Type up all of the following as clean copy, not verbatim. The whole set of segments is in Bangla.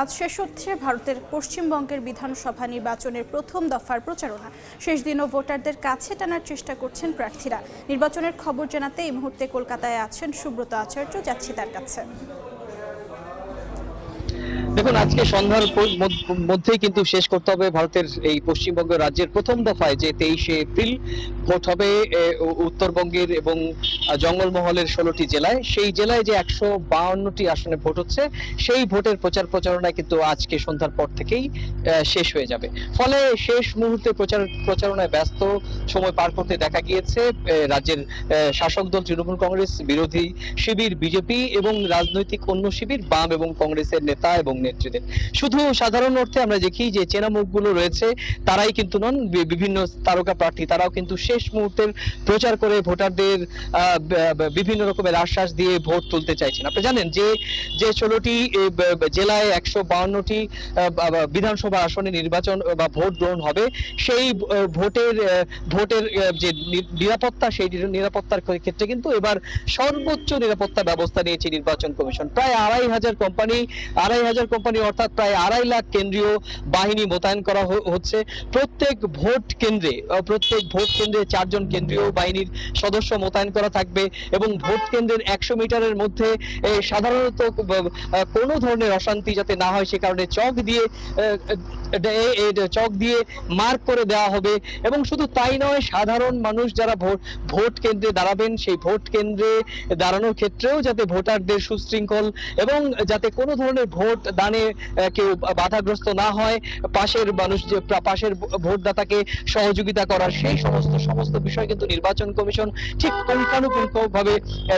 আজ শেষ হচ্ছে ভারতের পশ্চিমবঙ্গের বিধানসভা নির্বাচনের প্রথম দফার প্রচারণা। শেষ দিনও ভোটারদের কাছে টানার চেষ্টা করছেন প্রার্থীরা। নির্বাচনের খবর জানাতে এই মুহূর্তে কলকাতায় আছেন সুব্রত আচার্য, যাচ্ছি তার কাছে। দেখুন, আজকে সন্ধ্যার মধ্যেই কিন্তু শেষ করতে হবে ভারতের এই পশ্চিমবঙ্গ রাজ্যের প্রথম দফায় যে 23শে এপ্রিল ভোট হবে উত্তরবঙ্গের এবং জঙ্গলমহলের 16টি জেলায়। সেই জেলায় যে 152টি আসনে ভোট হচ্ছে, সেই ভোটের প্রচারণা কিন্তু আজকে সন্ধ্যার পর থেকেই শেষ হয়ে যাবে। ফলে শেষ মুহূর্তে প্রচারণায় ব্যস্ত সময় পার করতে দেখা গিয়েছে রাজ্যের শাসক দল তৃণমূল কংগ্রেস, বিরোধী শিবির বিজেপি এবং রাজনৈতিক অন্য শিবির বাম এবং কংগ্রেসের নেতা এবং নেত্রীদের। শুধু সাধারণ অর্থে আমরা দেখি যে চেনা মুখগুলো রয়েছে, তারাই কিন্তু নন, বিভিন্ন তারকা প্রার্থী তারাও কিন্তু শেষ মুহূর্তের প্রচার করে ভোটারদের বিভিন্ন রকমের আশ্বাস দিয়ে ভোট তুলতে চাইছেন। আপনি জানেন যে 16টি জেলায় 152টি বিধানসভা আসনে নির্বাচন বা ভোট গ্রহণ হবে। সেই ভোটের যে নিরাপত্তা, সেই নিরাপত্তার ক্ষেত্রে কিন্তু এবার সর্বোচ্চ নিরাপত্তা ব্যবস্থা নিয়েছে নির্বাচন কমিশন। প্রায় 2,500 কোম্পানি অর্থাৎ প্রায় 2.5 লাখ কেন্দ্রীয় বাহিনী মোতায়েন করা হচ্ছে। প্রত্যেক ভোট কেন্দ্রে 4 জন কেন্দ্রীয় বাহিনীর সদস্য মোতায়েন করা থাকবে এবং ভোট কেন্দ্রের 100 মিটারের মধ্যে সাধারণত কোনো ধরনের অশান্তি যাতে না হয় সে কারণে চক দিয়ে মার্ক করে দেওয়া হবে। এবং শুধু তাই নয়, সাধারণ মানুষ যারা ভোট কেন্দ্রে দাঁড়াবেন, সেই ভোট কেন্দ্রে দাঁড়ানোর ক্ষেত্রেও যাতে ভোটারদের সুশৃঙ্খল এবং যাতে কোনো ধরনের ভোট দানে কেউ বাধাগ্রস্ত না হয়, পাশের ভোটদাতাকে সহযোগিতা করার সেই সমস্ত বিষয় কিন্তু নির্বাচন কমিশন ঠিক পুঙ্খানুপুঙ্খভাবে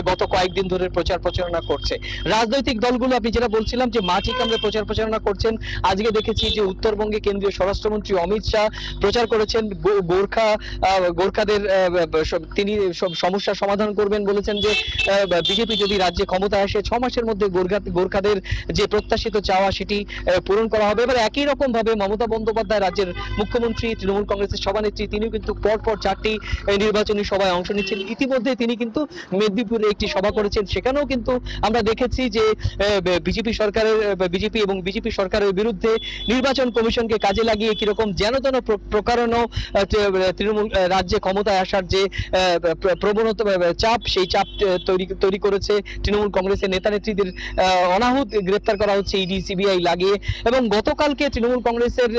গত কয়েকদিন ধরে প্রচারণা করছে। রাজনৈতিক দলগুলো, আপনি যেটা বলছিলাম যে মাটি কামড়ে প্রচারণা করছেন, আজকে দেখেছি যে উত্তরবঙ্গে কেন্দ্রীয় স্বরাষ্ট্রমন্ত্রী অমিত শাহ প্রচার করেছেন। গোর্খাদের তিনি সব সমস্যার সমাধান করবেন বলেছেন। যে বিজেপি যদি রাজ্যে ক্ষমতায় আসে 6 মাসের মধ্যে গোর্খাদের যে প্রত্যাশিত চাওয়া সেটি পূরণ করা হবে। এবার একই রকম ভাবে মমতা বন্দ্যোপাধ্যায়, রাজ্যের মুখ্যমন্ত্রী, তৃণমূল কংগ্রেসের সভানেত্রী, তিনিও কিন্তু পরপর 4টি নির্বাচনী সভায় অংশ নিচ্ছেন। ইতিমধ্যে তিনি কিন্তু মেদিনীপুরে একটি সভা করেছেন। সেখানেও কিন্তু আমরা দেখেছি যে বিজেপি এবং বিজেপি সরকারের বিরুদ্ধে নির্বাচন কমিশনকে কাজে লাগিয়ে কিরকম যেন প্রকারণ তৃণমূল রাজ্যে ক্ষমতায় আসার যে প্রবণতা, চাপ, সেই চাপ তৈরি করেছে। তৃণমূল কংগ্রেসের নেতা নেত্রীদের অনাহুত গ্রেপ্তার করা হচ্ছে ইডি সিবিআই লাগিয়ে। এবং গতকালকে তৃণমূল কংগ্রেসের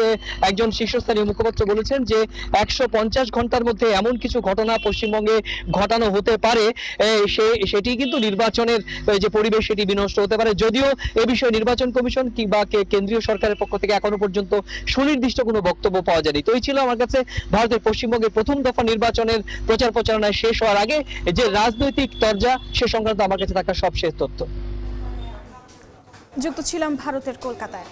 একজন শীর্ষস্থানীয় মুখপাত্র বলেছেন যে 150 ঘন্টার মধ্যে এমন কিছু ঘটনা পশ্চিমবঙ্গে ঘটানো হতে পারে, সেটি কিন্তু নির্বাচনের যে পরিবেশ সেটি বিনষ্ট হতে পারে। যদিও এ বিষয়ে নির্বাচন কমিশন কিংবা কেন্দ্রীয় সরকারের পক্ষ থেকে এখনো পর্যন্ত সুনির্দিষ্ট কোনো বক্তব্য পাওয়া যায়নি। তো এই ছিল আমার কাছে ভারতের পশ্চিমবঙ্গের প্রথম দফা নির্বাচনের প্রচারণায় শেষ হওয়ার আগে যে রাজনৈতিক তরজা, সে সংক্রান্ত আমার কাছে থাকা সবশেষ তথ্য। যুক্ত ছিলাম ভারতের কলকাতায়।